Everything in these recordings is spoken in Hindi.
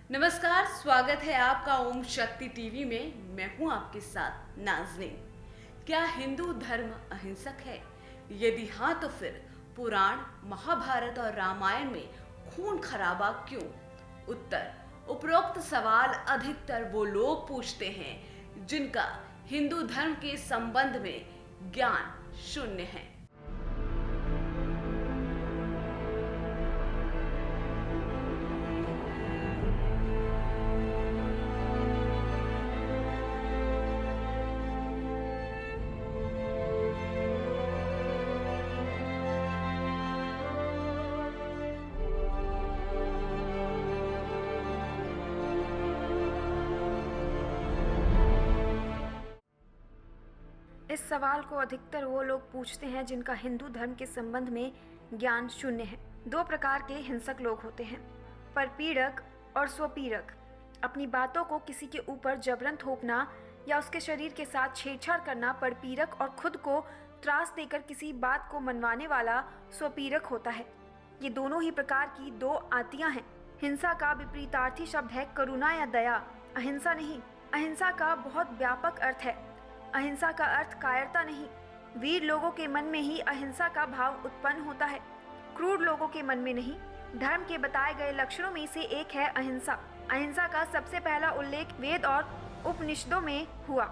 नमस्कार, स्वागत है आपका ओम शक्ति टीवी में। मैं हूं आपके साथ नाज़नीन। क्या हिंदू धर्म अहिंसक है? यदि हाँ तो फिर पुराण, महाभारत और रामायण में खून खराबा क्यों? उत्तर: उपरोक्त सवाल अधिकतर वो लोग पूछते हैं जिनका हिंदू धर्म के संबंध में ज्ञान शून्य है। इस सवाल को अधिकतर वो लोग पूछते हैं जिनका हिंदू धर्म के संबंध में ज्ञान शून्य है। दो प्रकार के हिंसक लोग होते हैं, परपीड़क और स्वपीड़क। अपनी बातों को किसी के ऊपर जबरन थोपना या उसके शरीर के साथ छेड़छाड़ करना परपीड़क, और खुद को त्रास देकर किसी बात को मनवाने वाला स्वपीड़क होता है। ये दोनों ही प्रकार की दो आतियां हैं। हिंसा का विपरीतार्थी शब्द है करुणा या दया, अहिंसा नहीं। अहिंसा का बहुत व्यापक अर्थ है। अहिंसा का अर्थ कायरता नहीं। वीर लोगों के मन में ही अहिंसा का भाव उत्पन्न होता है, क्रूर लोगों के मन में नहीं। धर्म के बताए गए लक्षणों में से एक है अहिंसा। अहिंसा का सबसे पहला उल्लेख वेद और उपनिषदों में हुआ।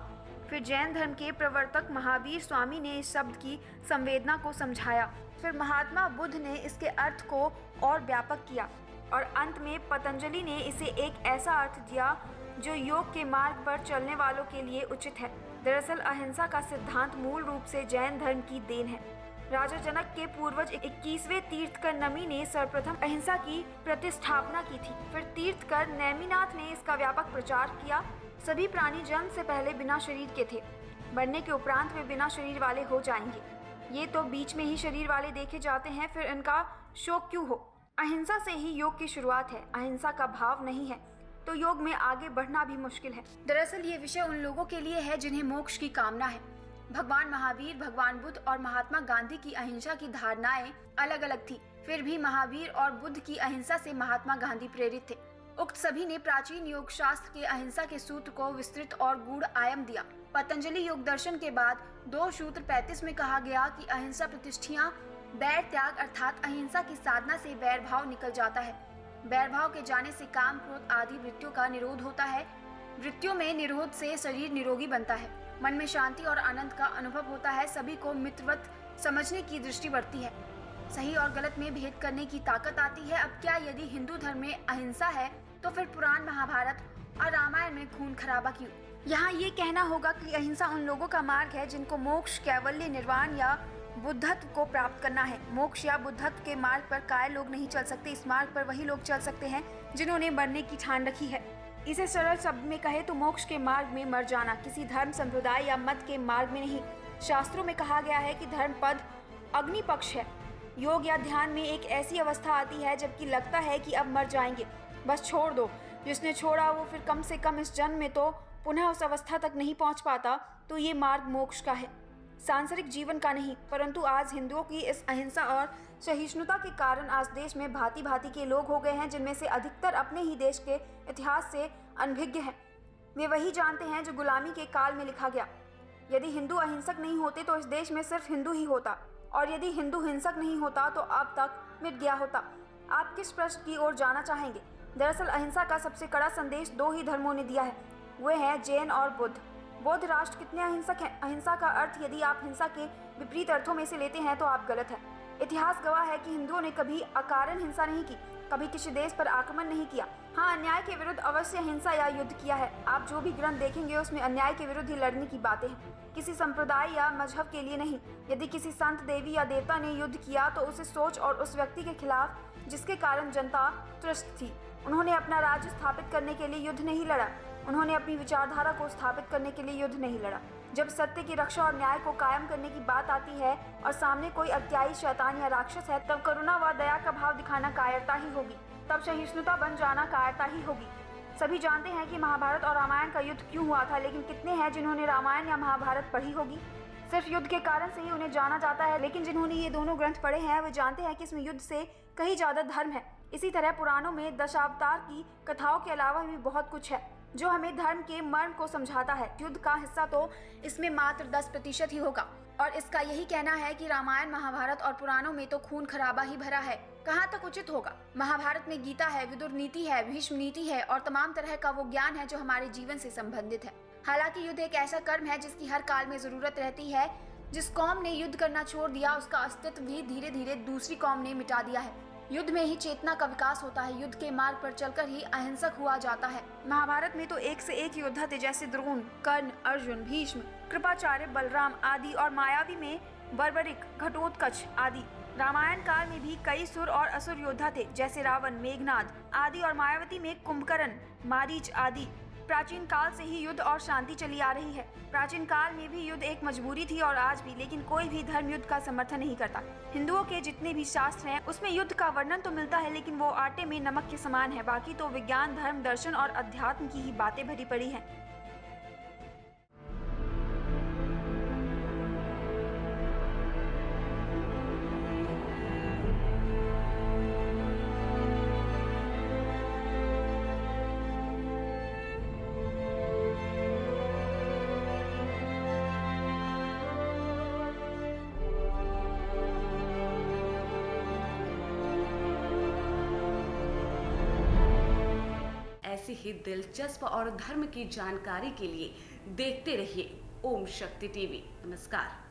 फिर जैन धर्म के प्रवर्तक महावीर स्वामी ने इस शब्द की संवेदना को समझाया। फिर महात्मा बुद्ध ने इसके अर्थ को और व्यापक किया, और अंत में पतंजलि ने इसे एक ऐसा अर्थ दिया जो योग के मार्ग पर चलने वालों के लिए उचित है। दरअसल अहिंसा का सिद्धांत मूल रूप से जैन धर्म की देन है। राजा जनक के पूर्वज 21वें तीर्थकर नमी ने सर्वप्रथम अहिंसा की प्रतिष्ठापना की थी। फिर तीर्थकर नेमिनाथ ने इसका व्यापक प्रचार किया। सभी प्राणी जन्म से पहले बिना शरीर के थे, मरने के उपरांत वे बिना शरीर वाले हो जाएंगे। ये तो बीच में ही शरीर वाले देखे जाते हैं, फिर इनका शोक क्यों हो? अहिंसा से ही योग की शुरुआत है। अहिंसा का भाव नहीं है तो योग में आगे बढ़ना भी मुश्किल है। दरअसल ये विषय उन लोगों के लिए है जिन्हें मोक्ष की कामना है। भगवान महावीर, भगवान बुद्ध और महात्मा गांधी की अहिंसा की धारणाएं अलग अलग थी। फिर भी महावीर और बुद्ध की अहिंसा से महात्मा गांधी प्रेरित थे। उक्त सभी ने प्राचीन योग शास्त्र के अहिंसा के सूत्र को विस्तृत और गूढ़ आयाम दिया। पतंजलि योग दर्शन के बाद 2 सूत्र 35 में कहा गया कि अहिंसा प्रतिष्ठियां बैर त्याग अर्थात अहिंसा की साधना से बैर भाव निकल जाता है। बैर भाव के जाने से काम, क्रोध आदि वृत्तियों का निरोध होता है। वृत्तियों में निरोध से शरीर निरोगी बनता है। मन में शांति और आनंद का अनुभव होता है। सभी को मित्रवत समझने की दृष्टि बढ़ती है। सही और गलत में भेद करने की ताकत आती है। अब क्या यदि हिंदू धर्म में अहिंसा है तो फिर पुराण, महाभारत और रामायण में खून खराबा क्यों? यहाँ ये कहना होगा कि अहिंसा उन लोगों का मार्ग है जिनको मोक्ष, कैवल्य, निर्वाण या बुद्धत्व को प्राप्त करना है। मोक्ष या बुद्धत्व के मार्ग पर काय लोग नहीं चल सकते। इस मार्ग पर वही लोग चल सकते हैं जिन्होंने मरने की ठान रखी है। इसे सरल शब्द में कहे तो मोक्ष के मार्ग में मर जाना, किसी धर्म, संप्रदाय या मत के मार्ग में नहीं। शास्त्रों में कहा गया है कि धर्म पद अग्नि पक्ष है। योग या ध्यान में एक ऐसी अवस्था आती है जबकि लगता है कि अब मर जाएंगे, बस छोड़ दो। जिसने छोड़ा वो फिर कम से कम इस जन्म में तो पुनः उस अवस्था तक नहीं पहुंच पाता। तो ये मार्ग मोक्ष का है, सांसारिक जीवन का नहीं। परंतु आज हिंदुओं की इस अहिंसा और सहिष्णुता के कारण आज देश में भांति भांति के लोग हो गए हैं, जिनमें से अधिकतर अपने ही देश के इतिहास से अनभिज्ञ हैं। वे वही जानते हैं जो गुलामी के काल में लिखा गया। यदि हिंदू अहिंसक नहीं होते तो इस देश में सिर्फ हिंदू ही होता, और यदि हिंदू हिंसक नहीं होता तो अब तक मिट गया होता। आप किस प्रश्न की ओर जाना चाहेंगे? दरअसल अहिंसा का सबसे कड़ा संदेश 2 ही धर्मों ने दिया है, वे हैं जैन और बुद्ध। बौद्ध राष्ट्र कितने अहिंसक हैं? अहिंसा का अर्थ यदि आप हिंसा के विपरीत अर्थों में से लेते हैं तो आप गलत हैं। इतिहास गवाह है कि हिंदुओं ने कभी अकारण हिंसा नहीं की, कभी किसी देश पर आक्रमण नहीं किया। हाँ, अन्याय के विरुद्ध अवश्य हिंसा या युद्ध किया है। आप जो भी ग्रंथ देखेंगे उसमें अन्याय के विरुद्ध ही लड़ने की बातें हैं, किसी संप्रदाय या मजहब के लिए नहीं। यदि किसी संत, देवी या देवता ने युद्ध किया तो उसे सोच और उस व्यक्ति के खिलाफ जिसके कारण जनता त्रस्त थी। उन्होंने अपना राज्य स्थापित करने के लिए युद्ध नहीं लड़ा, उन्होंने अपनी विचारधारा को स्थापित करने के लिए युद्ध नहीं लड़ा। जब सत्य की रक्षा और न्याय को कायम करने की बात आती है और सामने कोई अत्याई, शैतान या राक्षस है, तब करुणा व दया का भाव दिखाना कायरता ही होगी, तब सहिष्णुता बन जाना कायरता ही होगी। सभी जानते हैं कि महाभारत और रामायण का युद्ध क्यों हुआ था, लेकिन कितने हैं जिन्होंने रामायण या महाभारत पढ़ी होगी? सिर्फ युद्ध के कारण से ही उन्हें जाना जाता है, लेकिन जिन्होंने ये दोनों ग्रंथ पढ़े हैं वे जानते हैं कि इसमें युद्ध से कहीं ज्यादा धर्म है। इसी तरह पुराणों में दशावतार की कथाओं के अलावा भी बहुत कुछ है जो हमें धर्म के मर्म को समझाता है। युद्ध का हिस्सा तो इसमें मात्र 10% ही होगा और इसका यही कहना है कि रामायण, महाभारत और पुराणों में तो खून खराबा ही भरा है। कहाँ तक उचित होगा? महाभारत में गीता है, विदुर नीति है, भीष्म नीति है और तमाम तरह का वो ज्ञान है जो हमारे जीवन से संबंधित है। हालांकि युद्ध एक ऐसा कर्म है जिसकी हर काल में जरूरत रहती है। जिस कौम ने युद्ध करना छोड़ दिया उसका अस्तित्व भी धीरे धीरे दूसरी कौम ने मिटा दिया है। युद्ध में ही चेतना का विकास होता है। युद्ध के मार्ग पर चलकर ही अहिंसक हुआ जाता है। महाभारत में तो एक से एक योद्धा थे, जैसे द्रोण, कर्ण, अर्जुन, भीष्म, कृपाचार्य, बलराम आदि, और मायावी में बर्बरिक, घटोत्कच आदि। रामायण काल में भी कई सुर और असुर योद्धा थे, जैसे रावण, मेघनाद आदि, और मायावती में कुंभकर्ण, मारीच आदि। प्राचीन काल से ही युद्ध और शांति चली आ रही है। प्राचीन काल में भी युद्ध एक मजबूरी थी और आज भी, लेकिन कोई भी धर्म युद्ध का समर्थन नहीं करता। हिंदुओं के जितने भी शास्त्र हैं उसमें युद्ध का वर्णन तो मिलता है, लेकिन वो आटे में नमक के समान है। बाकी तो विज्ञान, धर्म, दर्शन और अध्यात्म की ही बातें भरी पड़ी हैं। ऐसी ही दिलचस्प और धर्म की जानकारी के लिए देखते रहिए ओम शक्ति टीवी। नमस्कार।